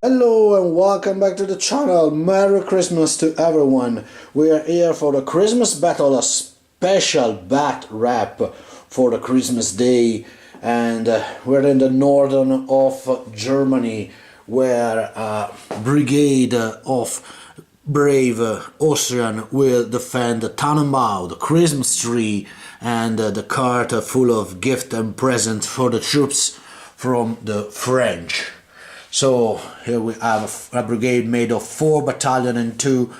Hello and welcome back to the channel. Merry Christmas to everyone. We are here for the Christmas battle, a special bat rap for the Christmas day, and we're in the northern of Germany where a brigade of brave Austrian will defend the Tannenbaum, the Christmas tree, and the cart full of gift and present for the troops from the French. So here we have a brigade made of 4 battalion and 2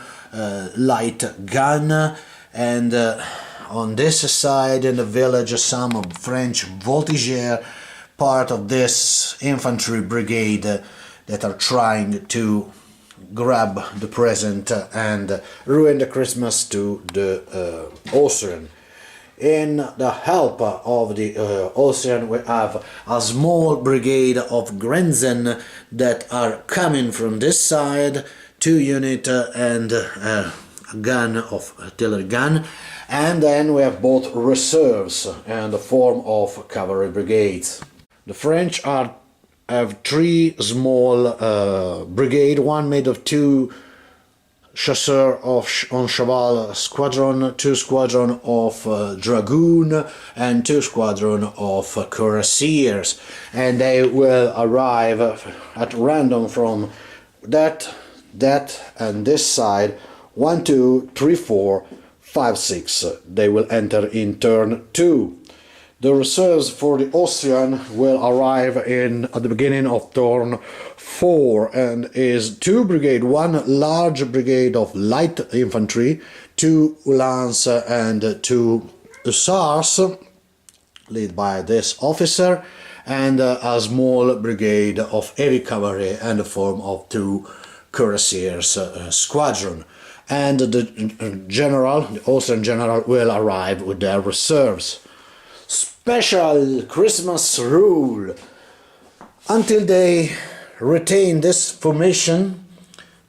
light gun, and on this side in the village some French voltigeurs, part of this infantry brigade that are trying to grab the present and ruin the Christmas to the Austrian. In the help of the Austrian, we have a small brigade of Grenzen that are coming from this side, 2 units and a gun of artillery gun, and then we have both reserves in the form of cavalry brigades. The French have 3 small brigade, one made of 2 chasseurs on cheval squadron, 2 squadron of dragoon, and 2 squadron of cuirassiers, and they will arrive at random from that and this side. 1, 2, 3, 4, 5, 6. They will enter in turn 2. The reserves for the Austrian will arrive at the beginning of turn 4 and is 2 brigade, 1 large brigade of light infantry, 2 uhlans and 2 hussars, led by this officer, and a small brigade of heavy cavalry in the form of 2 cuirassiers squadron. And the Austrian general will arrive with their reserves. Special Christmas rule: until they retain this formation,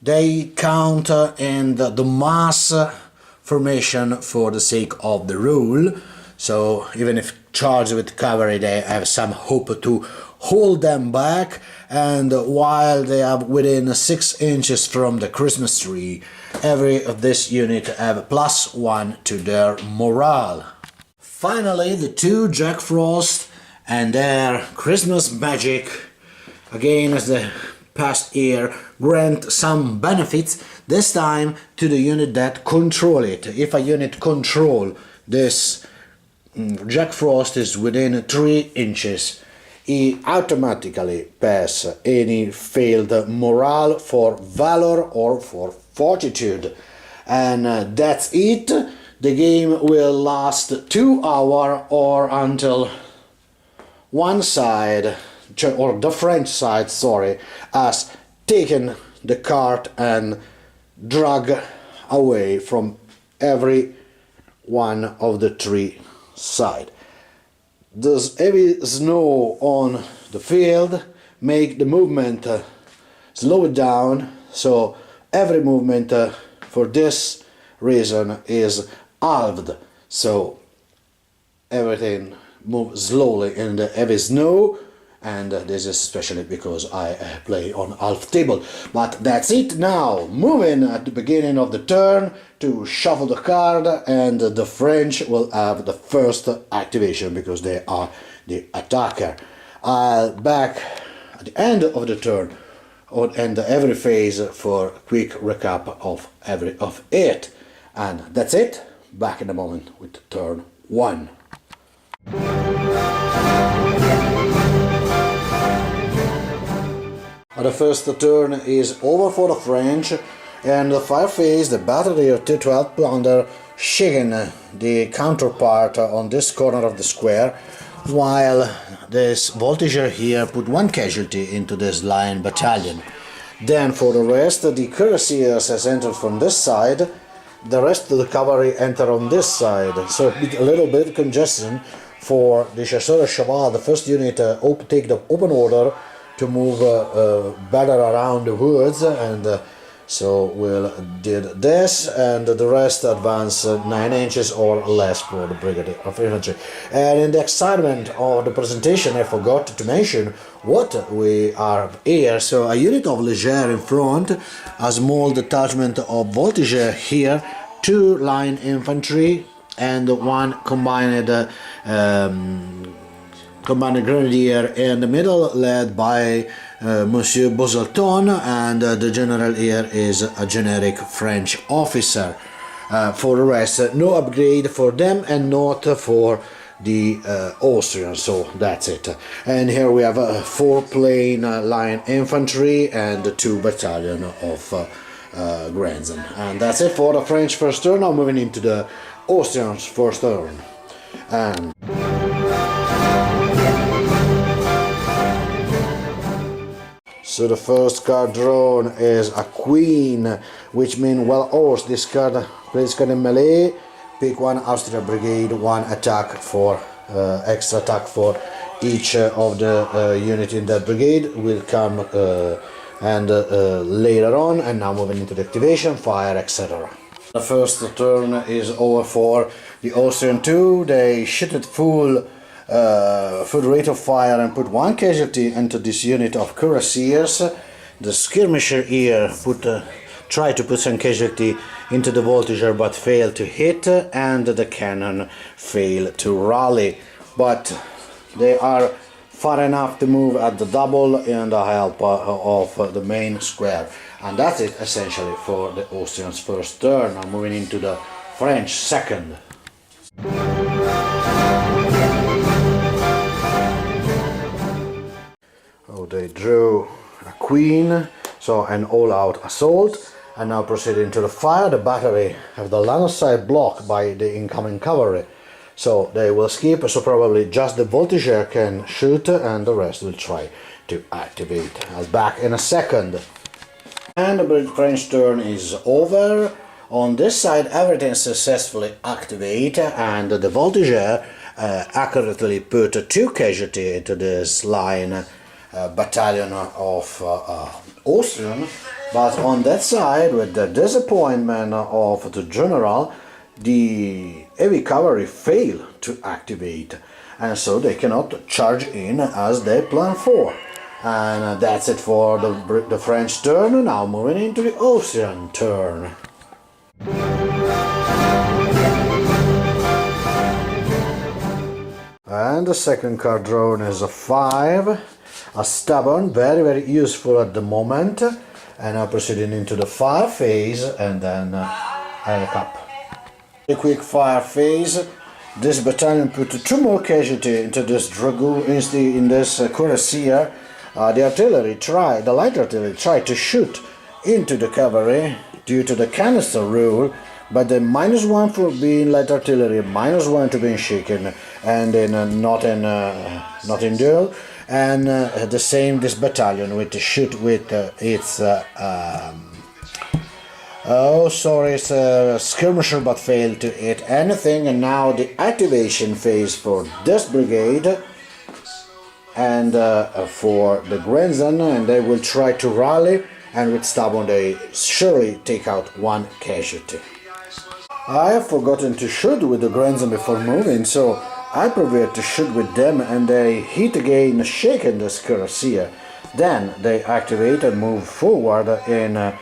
they count in the mass formation for the sake of the rule. So even if charged with cavalry, they have some hope to hold them back, and while they are within 6 inches from the Christmas tree, every of this unit have +1 to their morale. Finally, the 2 Jack Frost and their Christmas magic, again as the past year, grant some benefits, this time to the unit that control it. If a unit control this Jack Frost is within 3 inches, he automatically pass any failed morale for Valor or for Fortitude. And that's it. The game will last 2 hours or until one side, or the French side, sorry, has taken the cart and drag away from every one of the 3 sides. Does heavy snow on the field make the movement slow it down, so every movement for this reason is halved, so everything moves slowly in the heavy snow, and this is especially because I play on half table. But that's it now. Moving at the beginning of the turn to shuffle the card, and the French will have the first activation because they are the attacker. I'll back at the end of the turn or end every phase for a quick recap of every of it. And that's it. Back in a moment with turn 1. The first turn is over for the French, and the fire phase, the battery of 212 pounder shaking the counterpart on this corner of the square, while this voltigeur here put 1 casualty into this line battalion. Then for the rest, the cuirassiers has entered from this side, the rest of the cavalry enter on this side, so a little bit congestion for the chasseurs cheval. The first unit take the open order to move better around the woods and So we'll did this, and the rest advance 9 inches or less for the Brigade of Infantry. And in the excitement of the presentation, I forgot to mention what we are here. So a unit of Leger in front, a small detachment of Voltigeur here, 2 line infantry, and 1 combined grenadier in the middle, led by Monsieur Boselton, and the general here is a generic French officer. For the rest, no upgrade for them and not for the Austrians, so that's it. And here we have 4 plain line infantry and 2 battalion of Grenzen. And that's it for the French first turn. Now moving into the Austrians first turn. And so the first card drawn is a queen, which means well horsed. This card plays card in melee. Pick 1 Austrian brigade, 1 attack for extra attack for each of the unit in that brigade will come and later on. And now moving into the activation, fire, etc. The first turn is over for the Austrian 2. They shoot it full rate of fire and put 1 casualty into this unit of cuirassiers. The skirmisher here tried to put some casualty into the Voltigeur but failed to hit, and the cannon failed to rally. But they are far enough to move at the double in the help of the main square. And that's it essentially for the Austrians first turn. Now moving into the French second. They drew a queen, so an all-out assault, and now proceeding to the fire. The battery have the line of sight blocked by the incoming cavalry, so they will skip, so probably just the Voltigeur can shoot and the rest will try to activate. I'll back in a second. And the French turn is over. On this side everything successfully activated, and the Voltigeur accurately put 2 casualty into this line battalion of Austrian, but on that side, with the disappointment of the general, the heavy cavalry fail to activate, and so they cannot charge in as they planned for. And that's it for the French turn. Now moving into the Austrian turn. And the second card drawn is a 5. A stubborn, very useful at the moment. And now proceeding into the fire phase, and then look up. A quick fire phase. This battalion put 2 more casualty into this dragoon, in this cuirassier. The light artillery tried to shoot into the cavalry due to the canister rule, but the -1 for being light artillery, -1 to being shaken, and then not in duel. And the same this battalion with the shoot with its it's a skirmisher but failed to hit anything. And now the activation phase for this brigade and for the Grenzen, and they will try to rally, and with stubborn they surely take out 1 casualty. I have forgotten to shoot with the Grenzen before moving, so I prefer to shoot with them, and they hit again, shaking the cuirassier. Then they activate and move forward in a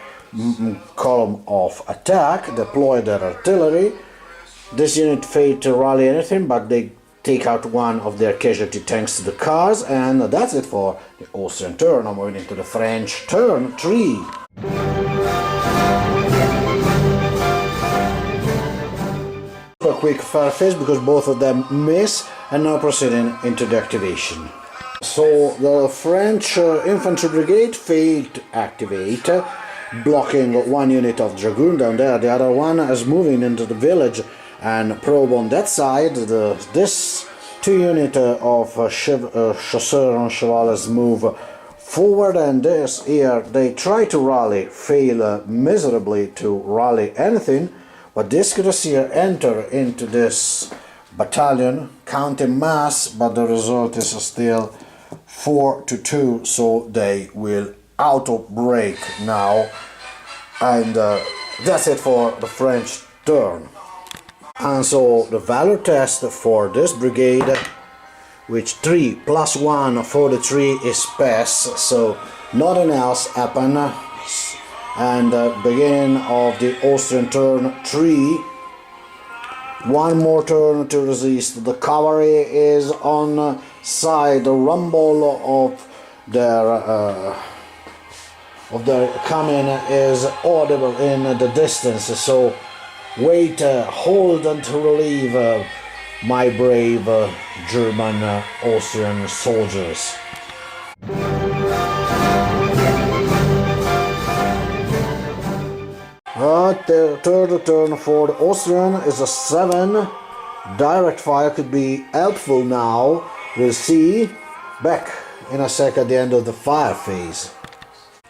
column of attack, deploy their artillery. This unit failed to rally anything, but they take out 1 of their casualty thanks to the cars, and that's it for the Austrian turn. I'm moving into the French turn 3. A quick fire phase because both of them miss, and now proceeding into the activation. So the French infantry brigade failed to activate, blocking 1 unit of dragoon down there. The other one is moving into the village and probe on that side. This 2 unit of chasseurs and chevaliers move forward, and this here they try to rally, fail miserably to rally anything. But this cuirassier enter into this battalion, counting mass, but the result is still 4-2, so they will auto break now And that's it for the French turn. And so the valor test for this brigade, which 3 plus 1 for the 3 is pass, so nothing else happen. And beginning of the Austrian turn 3. One more turn to resist. The cavalry is on side. The rumble of their coming is audible in the distance. So wait, hold and to relieve my brave German Austrian soldiers. The third turn for the Austrian is a 7. Direct fire could be helpful now. We'll see. Back in a sec at the end of the fire phase.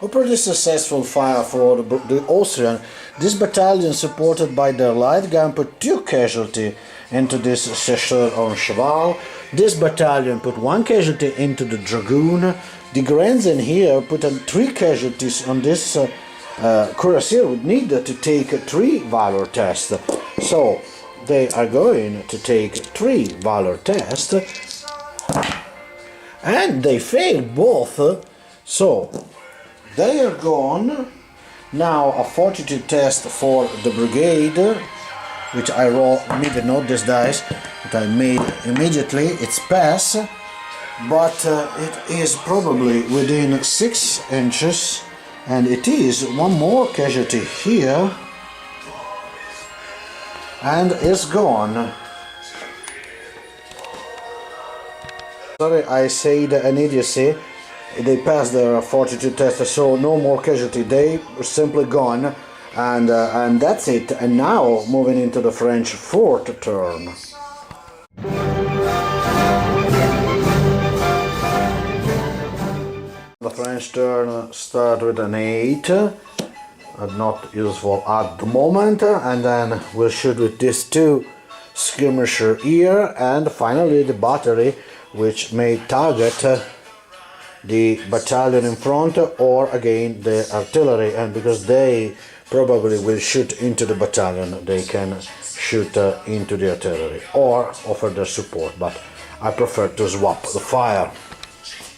A pretty successful fire for the Austrian. This battalion, supported by their light gun, put 2 casualties into this chasseur on cheval. This battalion put 1 casualty into the dragoon. The Grenzen here put 3 casualties on this cuirassier would need to take 3 valor tests. So they are going to take 3 valor tests, and they failed both. So they are gone. Now a fortitude test for the brigade, which I need to note this dice that I made immediately. It's pass, but it is probably within 6 inches. And it is 1 more casualty here, and it's gone. Sorry, I said an idiocy. They passed their fortitude test, so no more casualty. They were simply gone, and that's it. And now moving into the French 4th turn. The French turn start with an 8, not useful at the moment, and then we'll shoot with these 2 skirmisher here, and finally the battery, which may target the battalion in front or again the artillery, and because they probably will shoot into the battalion, they can shoot into the artillery or offer their support, but I prefer to swap the fire.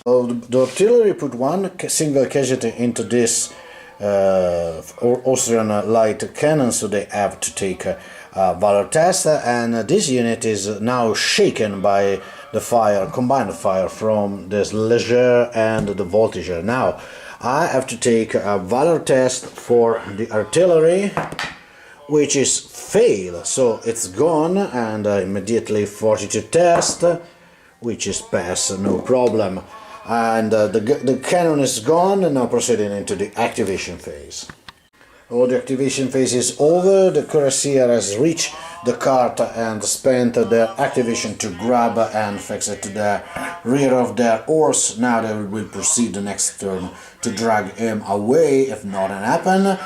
The artillery put 1 single casualty into this Austrian light cannon, so they have to take a valor test, and this unit is now shaken by the fire, combined fire from this Leger and the Voltiger. Now I have to take a valor test for the artillery, which is fail, so it's gone, and immediately fortitude test, which is pass, no problem. And the cannon is gone, and now proceeding into the activation phase. Oh, the activation phase is over. The cuirassier has reached the cart and spent their activation to grab and fix it to the rear of their horse. Now they will proceed the next turn to drag him away if nothing happen.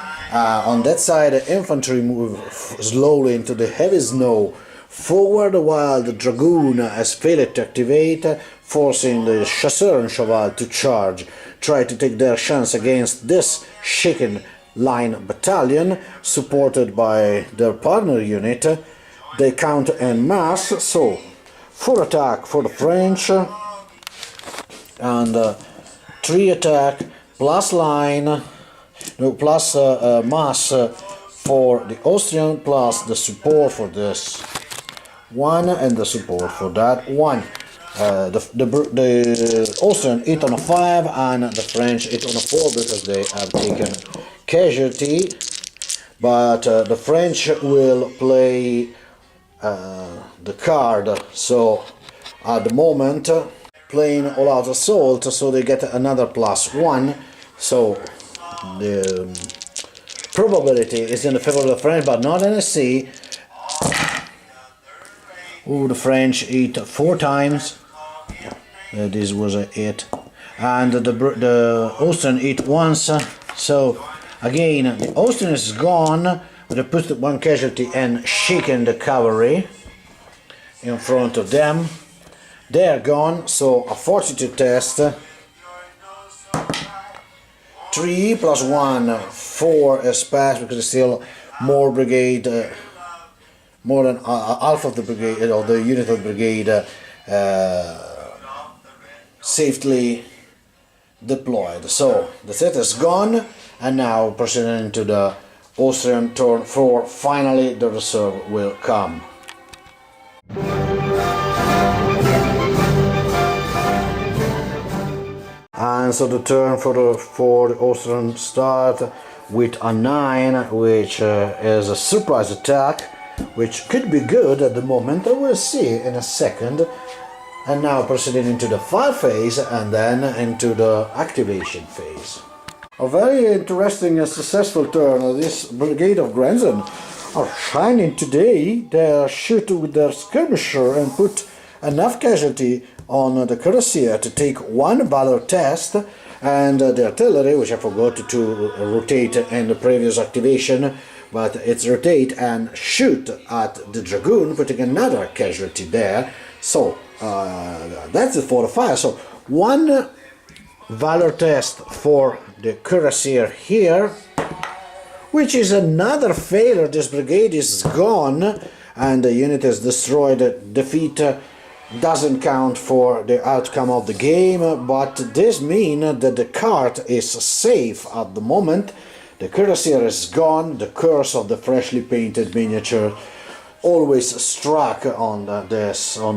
On that side, the infantry move slowly into the heavy snow forward, while the dragoon has failed to activate, forcing the chasseur and cheval to charge, try to take their chance against this shaken line battalion, supported by their partner unit. They count en masse, so full attack for the French, and 3 attack plus line, no, plus mass for the Austrian, plus the support for this one and the support for that one. The Austrian hit on a 5 and the French hit on a 4 because they have taken casualty, but the French will play the card, so at the moment playing all out assault, so they get another +1, so the probability is in the favor of the French, but not NSC. Oh, the French hit 4 times. This was a hit, and the Austrian hit once. So again, the Austrian is gone. They put 1 casualty and shaken the cavalry in front of them. They are gone. So a fortitude test. 3 plus 1, 4 space because there's still more brigade, more than half of the brigade, or the unit of the brigade safely deployed. So the set is gone, and now proceeding into the Austrian turn 4, finally the reserve will come. And so the turn for the Austrian start with a 9, which is a surprise attack, which could be good at the moment. We'll see in a second. And now proceeding into the fire phase and then into the activation phase. A very interesting and successful turn. This brigade of Grenzen are shining today. They shoot with their skirmisher and put enough casualty on the cuirassier to take 1 Valor test, and the artillery, which I forgot to rotate in the previous activation, but it's rotate and shoot at the Dragoon, putting another casualty there. So that's it for the fire. So 1 Valor test for the cuirassier here, which is another failure. This brigade is gone and the unit is destroyed. Defeat doesn't count for the outcome of the game, but this means that the cart is safe at the moment. The cuirassier is gone. The curse of the freshly painted miniature always struck on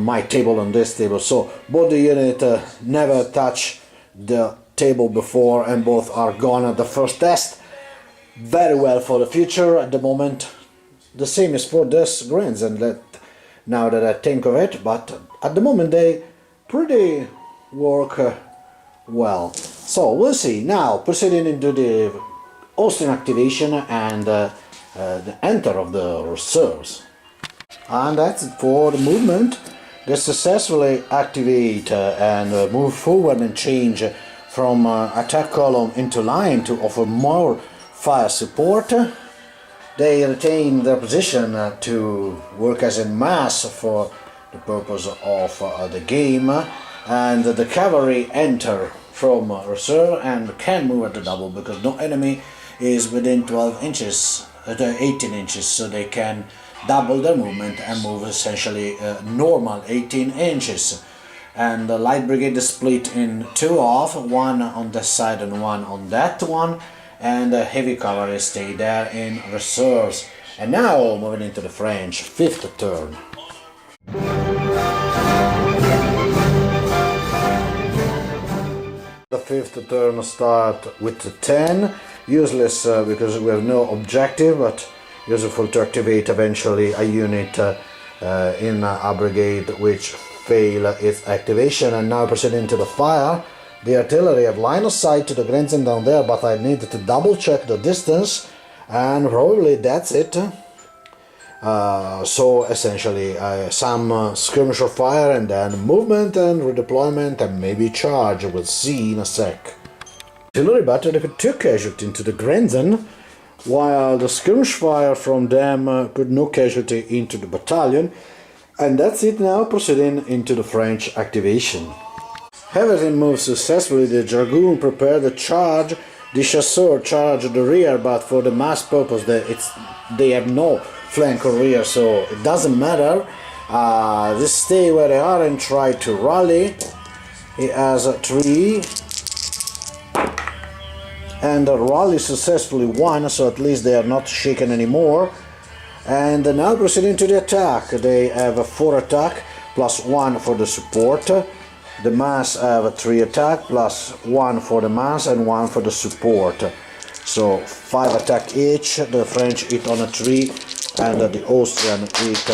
my table, on this table. So both the unit never touched the table before, and both are gone at the first test. Very well for the future at the moment. The same is for this Grenzen, that now that I think of it, but at the moment they pretty work well. So we'll see. Now proceeding into the Austrian activation and the enter of the reserves. And that's it for the movement. They successfully activate and move forward and change from attack column into line to offer more fire support. They retain their position to work as a mass for the purpose of the game, and the cavalry enter from reserve and can move at the double because no enemy is within 12 inches, 18 inches, so they can double their movement and move essentially normal 18 inches. And the light brigade is split in 2 off, 1 on this side and 1 on that one, and the heavy cavalry stay there in reserves. And now moving into the French 5th turn. The 5th turn start with the 10, useless because we have no objective, but useful to activate eventually a unit in a brigade which fail its activation. And now proceeding to the fire. The artillery have line of sight to the Grenzen down there, but I need to double check the distance, and probably that's it. So essentially some skirmisher fire and then movement and redeployment and maybe charge. We'll see in a sec. Artillery battery put 2 casualty into the Grenzen, while the skirmish fire from them put no casualty into the battalion. And that's it. Now proceeding into the French activation. Everything moves successfully. The Dragoon prepare the charge, the Chasseur charge the rear, but for the mass purpose they have no flank or rear, so it doesn't matter. They stay where they are and try to rally. He has 3 and the rally successfully won, so at least they are not shaken anymore. And now proceeding to the attack. They have a 4 attack plus 1 for the support. The mass have a 3 attack plus 1 for the mass and 1 for the support. So 5 attack each. The French hit on a 3 and the Austrian hit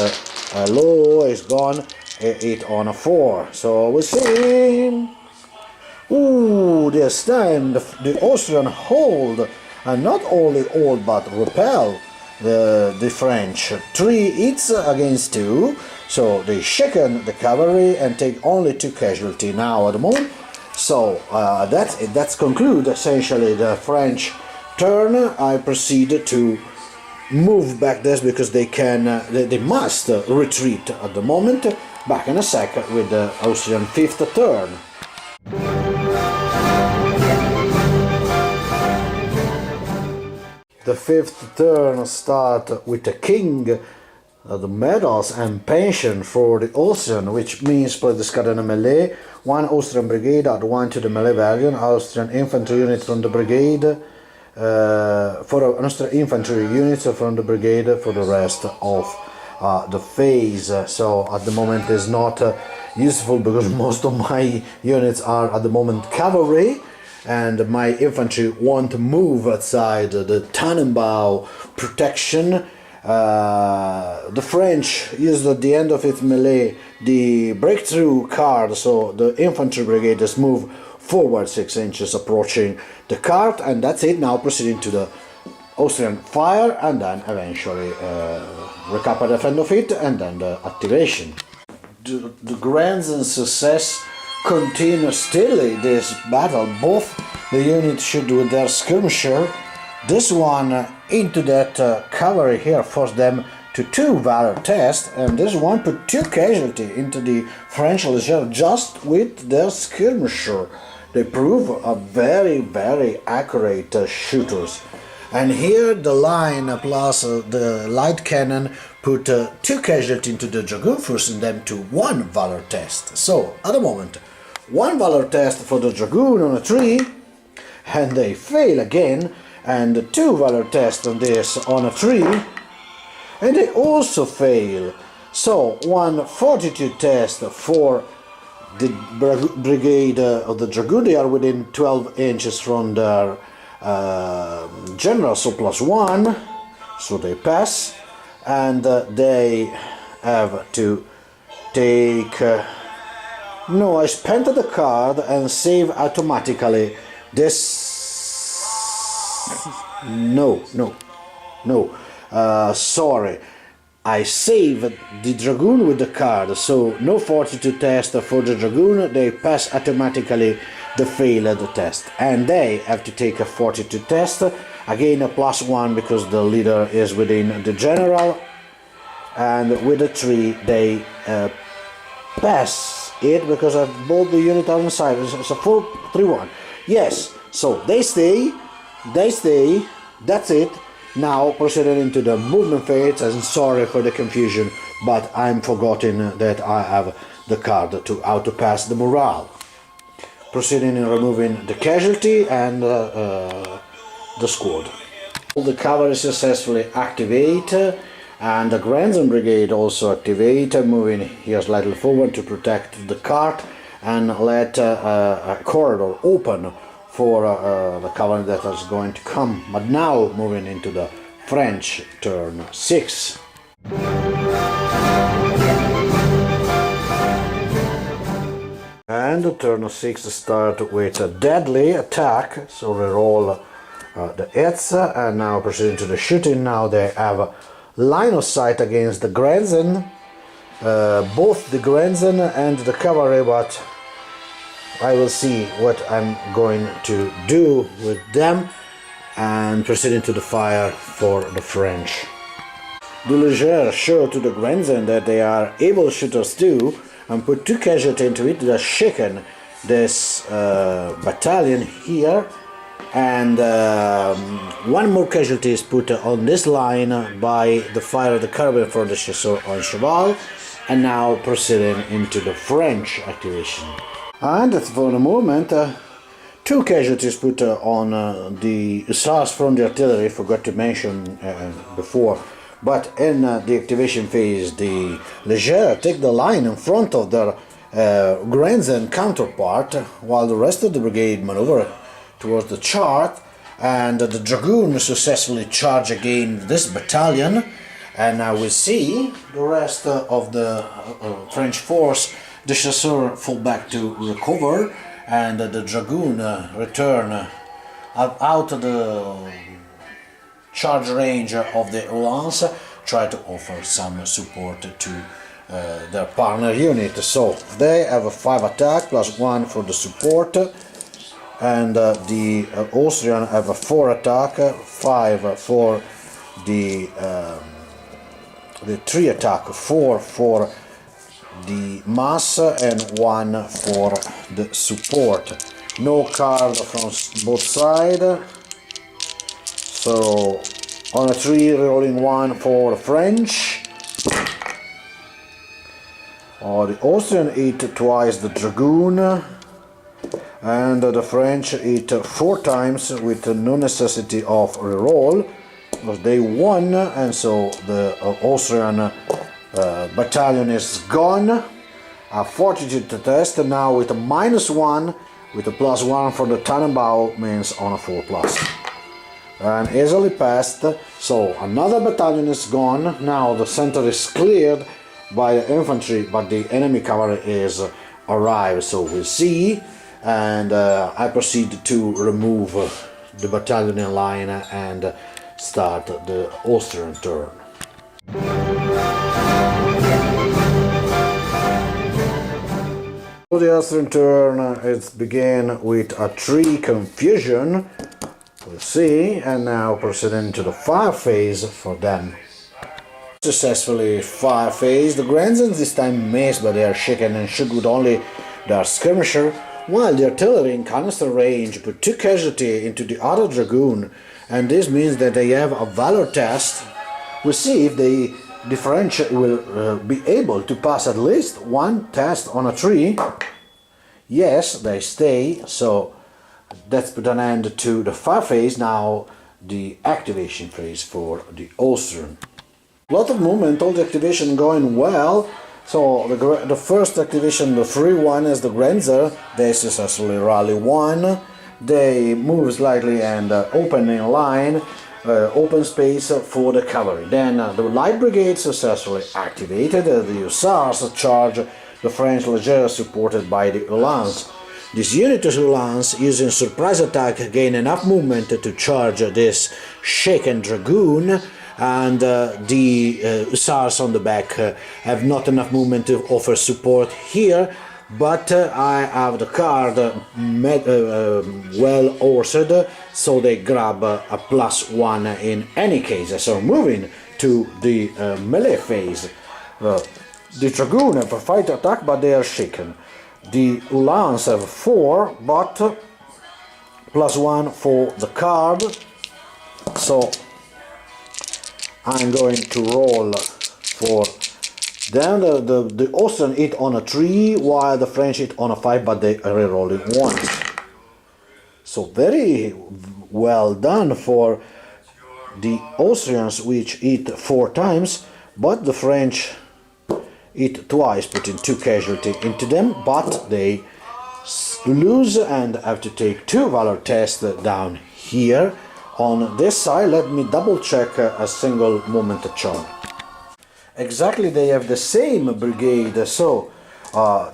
low, is gone, hit on a 4. So we'll see. Ooh, this time the Austrian hold, and not only hold but repel the French. 3 hits against 2, so they shaken the cavalry and take only 2 casualty now at the moment. So that's it. That's conclude essentially the French turn. I proceed to move back this because they must retreat at the moment. Back in a sec with the Austrian 5th turn. The fifth turn start with a king, the medals and pension for the Austrian, which means play discard in a melee. One Austrian brigade add one to the melee value, Austrian infantry unit from the brigade, for an Austrian infantry units from the brigade for the rest of the phase. So at the moment is not useful because most of my units are at the moment cavalry, and my infantry won't move outside the Tannenbaum protection. The French used at the end of its melee the breakthrough card, so the infantry brigade just move forward 6 inches approaching the cart, and that's it. Now proceeding to the Austrian fire, and then eventually recap at the end of it, and then the activation. The Grandson success continue still this battle. Both the units shoot with their skirmisher. This one into that cavalry here forced them to 2 valor tests, and this one put 2 casualty into the French leger just with their skirmisher. They prove a very accurate shooters. And here the line plus the light cannon put 2 casualty into the dragoon, forcing them to 1 valor test. So at the moment 1 valor test for the dragoon on a tree, and they fail again, and 2 valor tests on this on a tree, and they also fail. So 1 fortitude test for the brigade of the dragoon. They are within 12 inches from their general, so +1, so they pass, and they have to take no, I spent the card and save automatically. This no, sorry, I save the dragoon with the card, so no fortitude test for the dragoon. They pass automatically the failed test, and they have to take a fortitude test, again a +1 because the leader is within the general, and with the 3 they pass it because both the unit are inside. It's a 4-3-1. Yes, so they stay, that's it. Now proceeding into the movement phase, and sorry for the confusion, but I'm forgotten that I have the card to auto pass the morale. Proceeding in removing the casualty and the squad. All the cavalry successfully activate, and the Grandson brigade also activate, moving here slightly forward to protect the cart and let a corridor open for the cavalry that is going to come. But now moving into the French turn 6. And the turn 6 start with a deadly attack, so we roll the hits, and now proceeding to the shooting. Now they have line of sight against the Grandson, both the Grandson and the cavalry, but I will see what I'm going to do with them, and proceeding to the fire for the French. The Leger show to the Grandson that they are able shooters too, and put 2 casualties into it. They are shaken this battalion here, and 1 more casualty is put on this line by the fire of the carbine for the chasseur on cheval, and now proceeding into the French activation. And for the moment 2 casualties put on the hussars from the artillery, forgot to mention before. But in the activation phase, the Leger take the line in front of their Grandson counterpart, while the rest of the brigade maneuver towards the chart, and the dragoon successfully charge again this battalion. And now we see the rest of the French force, the chasseur fall back to recover, and the dragoon return out of the charge range of the Uhlans, try to offer some support to their partner unit. So they have a 5 attack +1 for the support, and the Austrian have a 4 attack, 5 for the 3 attack, 4 for the mass, and 1 for the support. No card from both sides. So on a 3, rolling 1 for the French. The Austrian eat twice the Dragoon, and the French eat 4 times with no necessity of reroll, because they won, and so the Austrian battalion is gone. A Fortitude test now with a -1, with a +1 for the Tannenbaum means on a 4+. And easily passed, so another battalion is gone. Now the center is cleared by the infantry, but the enemy cavalry is arrived, so we'll see. And I proceed to remove the battalion in line and start the Austrian turn. For the Austrian turn, it began with a 3 confusion. We'll see, and now proceeding to the fire phase for them. Successfully fire phase. The grenadiers this time missed, but they are shaken and shoot with only their skirmisher, while the artillery in canister range put 2 casualties into the other Dragoon, and this means that they have a Valor test. We'll see if the French will be able to pass at least 1 test on a 3. Yes, they stay, so that's put an end to the fire phase. Now the activation phase for the Austrian. Lot of movement, all the activation going well. So the first activation, the free one, is the Grenzer. They successfully rally 1. They move slightly and open in line, open space for the cavalry. Then the light brigade successfully activated. The hussars charge the French Leger supported by the Uhlans. This unit of Uhlans, using surprise attack, gain enough movement to charge this shaken Dragoon, and the hussars on the back have not enough movement to offer support here, but I have the card well horsed, so they grab a +1 in any case. So moving to the melee phase. The Dragoon have a fight attack, but they are shaken. The Uhlans have 4, but +1 for the card. So I'm going to roll for them. The Austrian hit on a 3, while the French hit on a 5, but they are re-rolling once. So very well done for the Austrians, which hit 4 times, but the French hit twice, putting 2 casualties into them, but they lose and have to take 2 Valor tests down here. On this side, let me double check a single moment chart. Exactly, they have the same brigade, so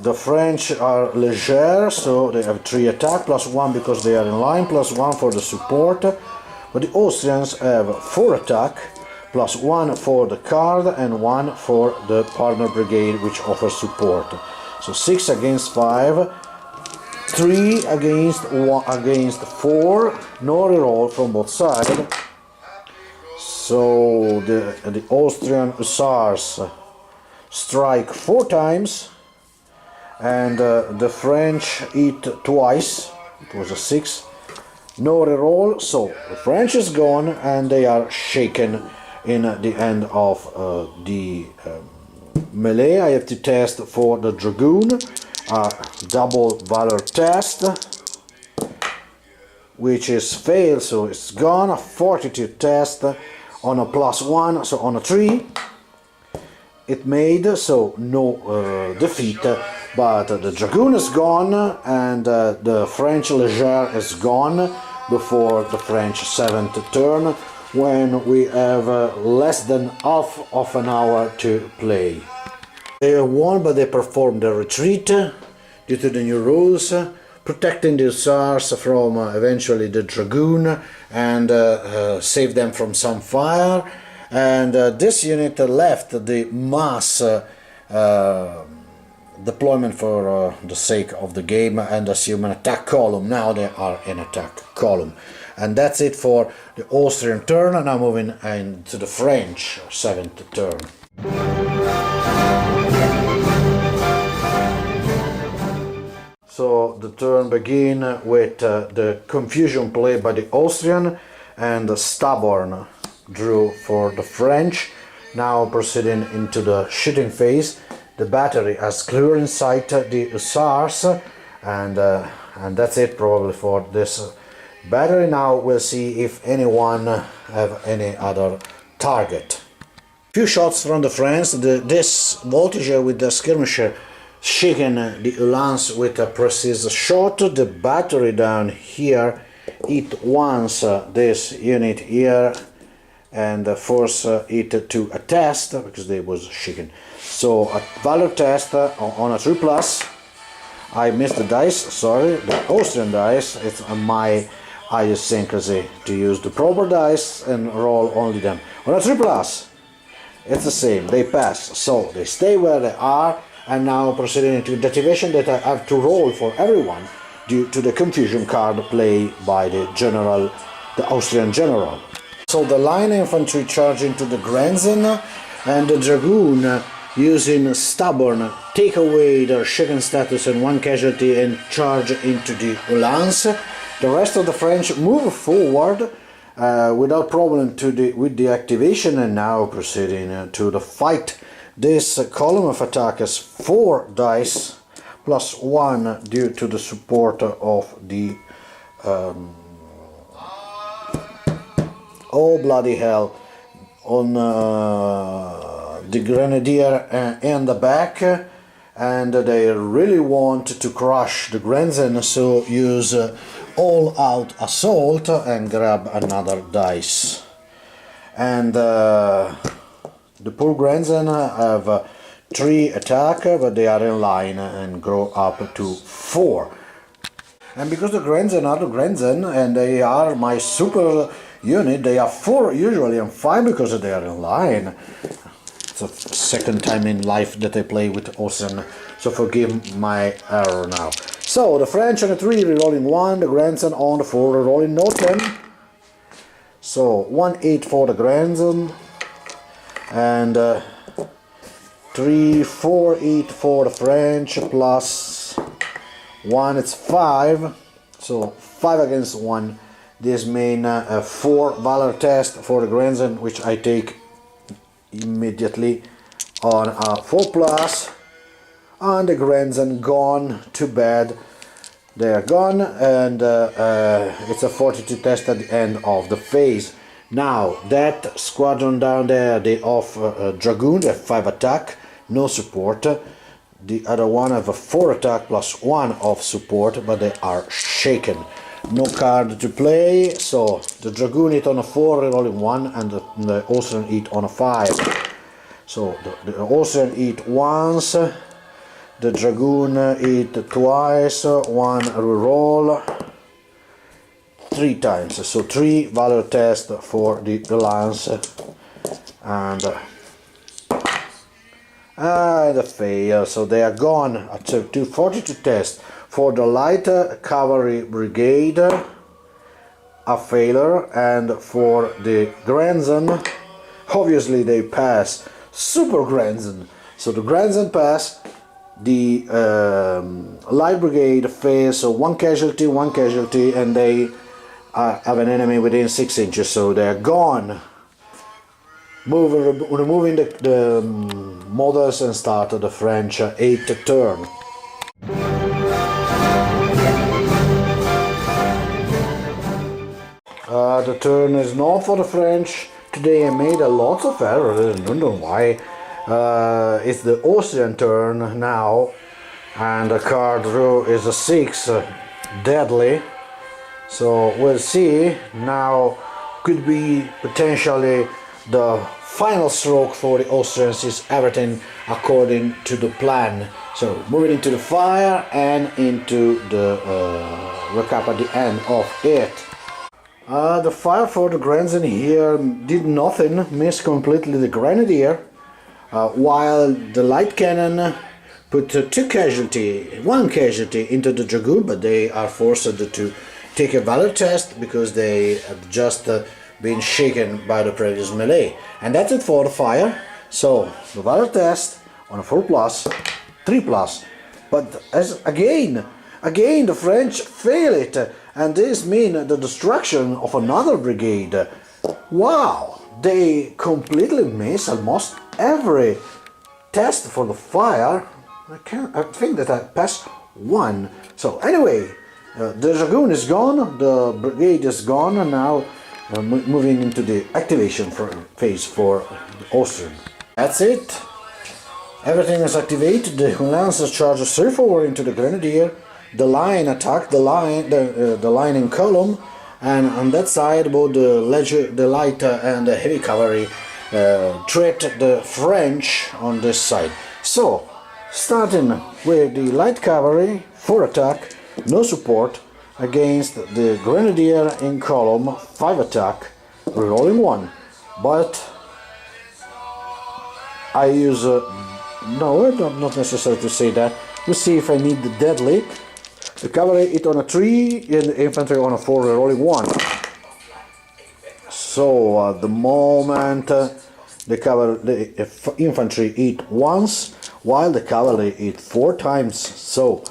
the French are Leger, so they have 3 attack, +1 because they are in line, +1 for the support, but the Austrians have 4 attack, +1 for the card and 1 for the partner brigade, which offers support. So 6 against 5, 3 against 4, no reroll from both sides. So the Austrian hussars strike 4 times, and the French hit twice. It was a 6, no reroll. So the French is gone, and they are shaken in the end of the melee. I have to test for the Dragoon, a double Valor test, which is failed, so it's gone. A Fortitude test on a +1, so on a 3 it made, so no defeat, but the Dragoon is gone, and the French Leger is gone before the French 7th turn, when we have less than half of an hour to play. They won, but they performed a retreat due to the new rules, protecting the hussars from eventually the Dragoon, and saved them from some fire. And this unit left the mass deployment for the sake of the game and assume an attack column. Now they are in attack column. And that's it for the Austrian turn, and I'm moving into the French 7th turn. So the turn begins with the confusion played by the Austrian, and the stubborn drew for the French. Now proceeding into the shooting phase. The battery has clear in sight the hussars, and that's it probably for this battery. Now we'll see if anyone have any other target. Few shots from the French. This voltige with the skirmisher shaking the Uhlans with a precise shot. The battery down here hit once this unit here and force it to a test because they was shaken. So a Valor test on a 3+. I missed the dice, sorry, the Austrian dice. It's my idiosyncrasy to use the proper dice and roll only them. On a 3+, it's the same, they pass, so they stay where they are, and now proceeding into the activation that I have to roll for everyone due to the confusion card play by the general, the Austrian general. So the line infantry charge into the Grenzen, and the Dragoon using stubborn take away their shaken status and one casualty and charge into the Uhlans. The rest of the French move forward without problem with the activation, and now proceeding to the fight. This column of attack has 4 dice plus 1 due to the support of the oh bloody hell, on the Grenadier and the back, and they really want to crush the Grenzen, so use all-out assault and grab another dice. And the poor Grenzen have 3 attack, but they are in line and grow up to 4. And because the Grenzen are the Grenzen and they are my super unit, they are 4 usually and 5 because they are in line. It's the second time in life that I play with Austrian, so forgive my error now. So the French on the 3 rerolling 1, the Grenzen on the 4 rerolling no 10. So 1-8 for the Grenzen, and 3-4-8 for the French, plus 1, it's 5, so 5 against 1. This means 4 Valor test for the Grenzen, which I take immediately on a 4+, and the Grenzen gone to bed. They are gone, and it's a Fortitude test at the end of the phase. Now that squadron down there, they off Dragoon, they have 5 attack, no support. The other one have a 4 attack plus 1 of support, but they are shaken. No card to play, so the Dragoon hit on a 4, rolling 1, and the Austrian hit on a 5. So the Austrian hit once, the Dragoon hit twice, 1 reroll, 3 times. So 3 Valor test for the Lance, and the fail. So they are gone at 2 Fortitude test. For the light cavalry brigade, a failure, and for the Grenzen, obviously they pass. Super Grenzen. So the Grenzen pass, the light brigade fails, so 1 casualty, and they have an enemy within 6 inches, so they're gone. Removing the models and start the French 8th turn. The turn is not for the French. Today I made a lot of errors, I don't know why. It's the Austrian turn now, and the card draw is a 6, deadly. So we'll see. Now could be potentially the final stroke for the Austrians, is everything according to the plan. So moving into the fire and into the recap at the end of it. The fire for the Grenzen here did nothing, missed completely the Grenadier, while the light cannon put 1 casualty into the Dragoon, but they are forced to take a Valor test because they have just been shaken by the previous melee. And that's it for the fire. So the Valor test on a 4+, 3+, but as again, Again, the French fail it, and this means the destruction of another brigade. Wow, they completely miss almost every test for the fire. I think that I passed one. So anyway, the dragoon is gone, the brigade is gone, and now moving into the activation phase for the Austrian. That's it. Everything is activated. The Lancers charge straight forward into the Grenadier. The line attack the line in column, and on that side both the light and the heavy cavalry treat the French on this side. So, starting with the light cavalry, 4 attack, no support, against the Grenadier in column, 5 attack, rerolling 1. But I use no, not necessary to say that. We'll see if I need the deadly. The cavalry hit on a 3 and the infantry on a 4, rerolling 1. So at the moment the infantry hit once, while the cavalry hit 4 times. So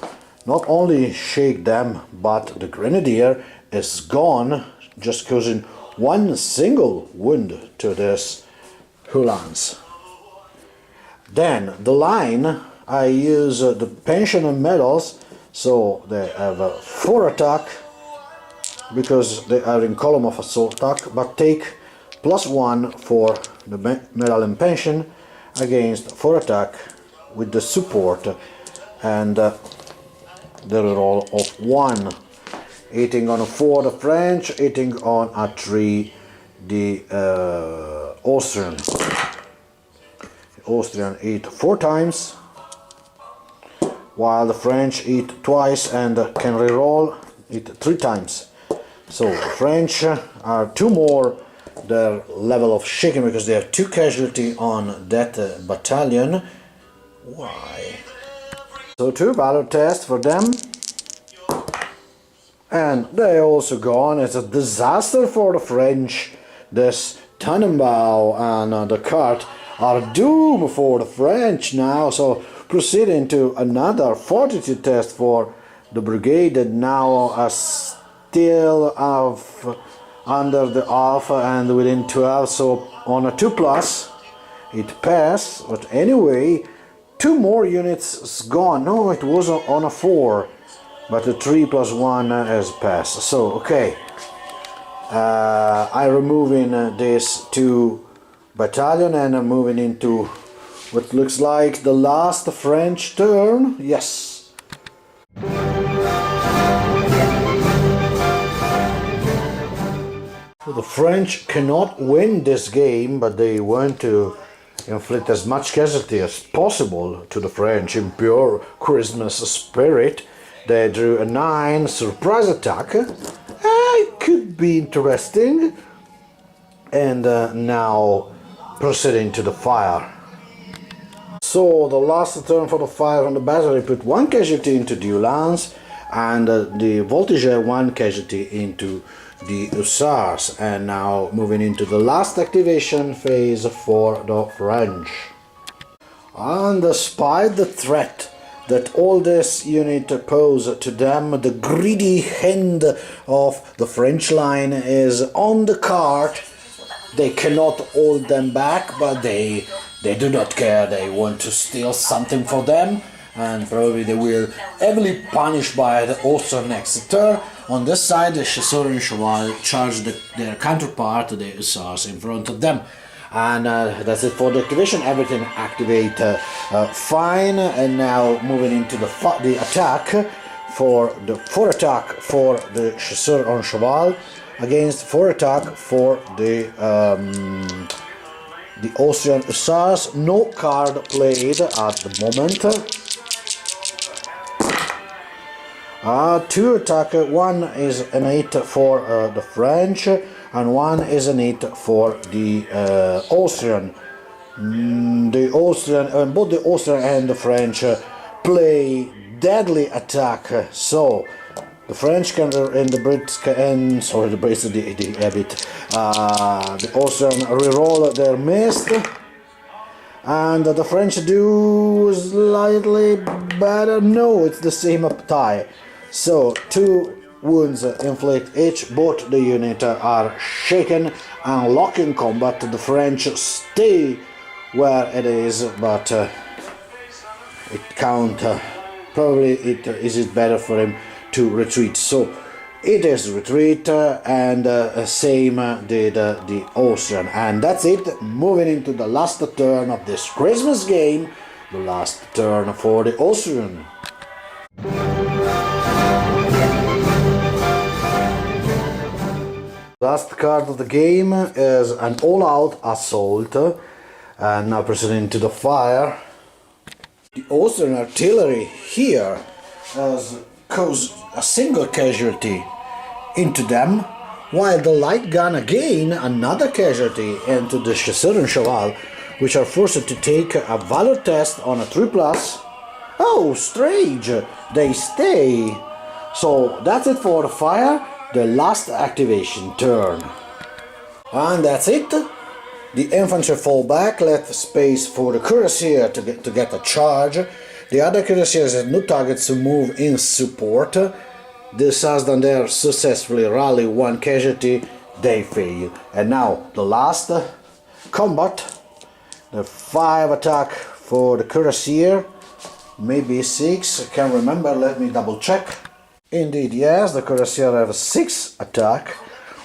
not only shake them, but the Grenadier is gone, just causing 1 single wound to this Uhlans. Then the line, I use the pension and medals, so they have a 4 attack because they are in column of assault attack, but take +1 for the medal and pension against 4 attack with the support and the reroll of 1. Hitting on a 4 the French, hitting on a 3 the Austrian. Austrian hit 4 times, while the French hit twice and can reroll it 3 times. So the French are 2 more their level of shaking because they have 2 casualties on that battalion. Why? So 2 Valor tests for them, and they also gone. It's a disaster for the French. This Tannenbaum and the cart are doomed for the French now, so proceeding to another Fortitude test for the brigade that now are still under the alpha and within 12, so on a 2+, it passed, but anyway, 2 more units is gone. No, it was on a 4, but the 3+1 has passed. So, okay, I'm removing this 2 battalion and I'm moving into what looks like the last French turn. Yes. So the French cannot win this game, but they want to inflict as much casualty as possible to the French in pure Christmas spirit. They drew a 9 surprise attack. It could be interesting. And now proceeding to the fire. So the last turn for the fire on the battery put 1 casualty into the Uhlans and the Voltigeur 1 casualty into the Hussars, and now moving into the last activation phase for the French. And despite the threat that all this unit pose to them, the greedy hand of the French line is on the cart. They cannot hold them back, but they do not care. They want to steal something for them, and probably they will heavily punished by the Austrian next turn. On this side, the Chasseurs and Cheval charge their counterpart, the Hussars, in front of them. And that's it for the activation. Everything activate fine. And now moving into the attack for the 4 attack for the Chasseurs en Cheval against 4 attack for the Austrian Hussars. No card played at the moment. 2 attack, 1 is an 8 for the French and 1 is an 8 for the Austrian. Both the Austrian and the French play deadly attack, so the French can and the Brits can, sorry, the Brits the Austrian reroll their mist, and the French do slightly better. No, it's the same tie. So 2 wounds inflict each. Both the units are shaken and lock in combat. The French stay where it is, but it can't. Probably is it better for him to retreat. So it is retreat, and same did the Austrian. And that's it. Moving into the last turn of this Christmas game, the last turn for the Austrian. Last card of the game is an all-out assault, and now proceeding to the fire. The Austrian artillery here has caused a single casualty into them, while the light gun again another casualty into the Chasseur Cheval, which are forced to take a Valor test on a 3+. Oh, strange! They stay! So that's it for the fire, the last activation turn. And that's it! The infantry fall back, left space for the cuirassier to get a charge. The other cuirassiers had no targets to move in support. The Santander successfully rally 1 casualty, they fail. And now the last combat, the 5 attack for the cuirassier, maybe 6, I can't remember, let me double check. Indeed, yes, the cuirassier have 6 attack,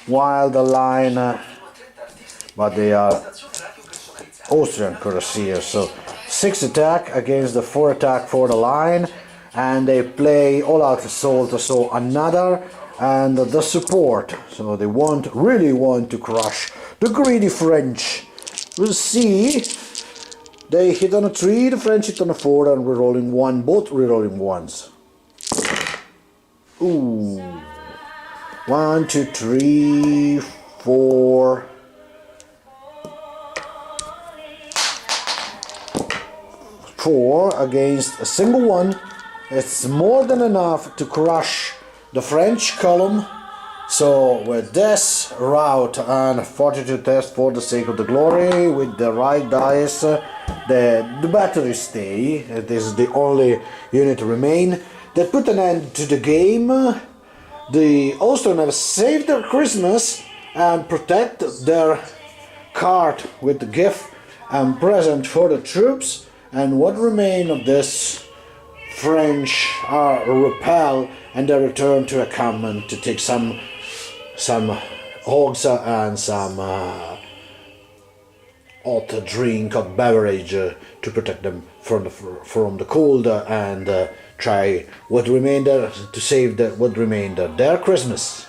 while the line, but they are Austrian cuirassiers, so 6 attack against the 4 attack for the line, and they play all-out assault, so another, and the support, so they really want to crush the greedy French. We'll see. They hit on a 3, the French hit on a 4, and we're rolling 1, both rerolling 1s. Ooh. 1, 2, 3, 4. 4 against a single 1. It's more than enough to crush the French column. So with this route and Fortitude test for the sake of the glory, with the right dice, the battery stay. It is the only unit remain that put an end to the game. The Austrian have saved their Christmas and protect their cart with the gift and present for the troops. And what remain of this French are repel, and they return to a encampment to take some hogs and some hot drink or beverage to protect them from the cold, and try what remainder to save what remainder their Christmas.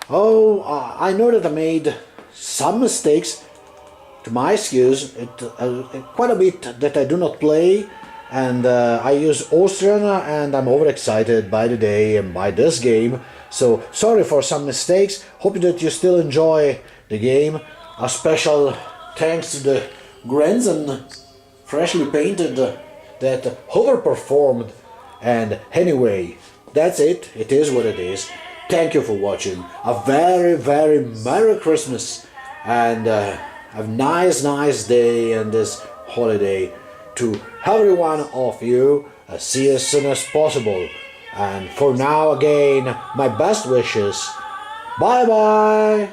Oh, I know that I made some mistakes. To my excuse, quite a bit that I do not play, and I use Austrian, and I'm overexcited by the day and by this game. So sorry for some mistakes. Hope that you still enjoy the game. A special thanks to the Grenzen, freshly painted, that overperformed. And anyway, that's it. It is what it is. Thank you for watching. A very, very Merry Christmas, and a nice day and this holiday to every one of you. See you as soon as possible. And for now, again, my best wishes. Bye bye.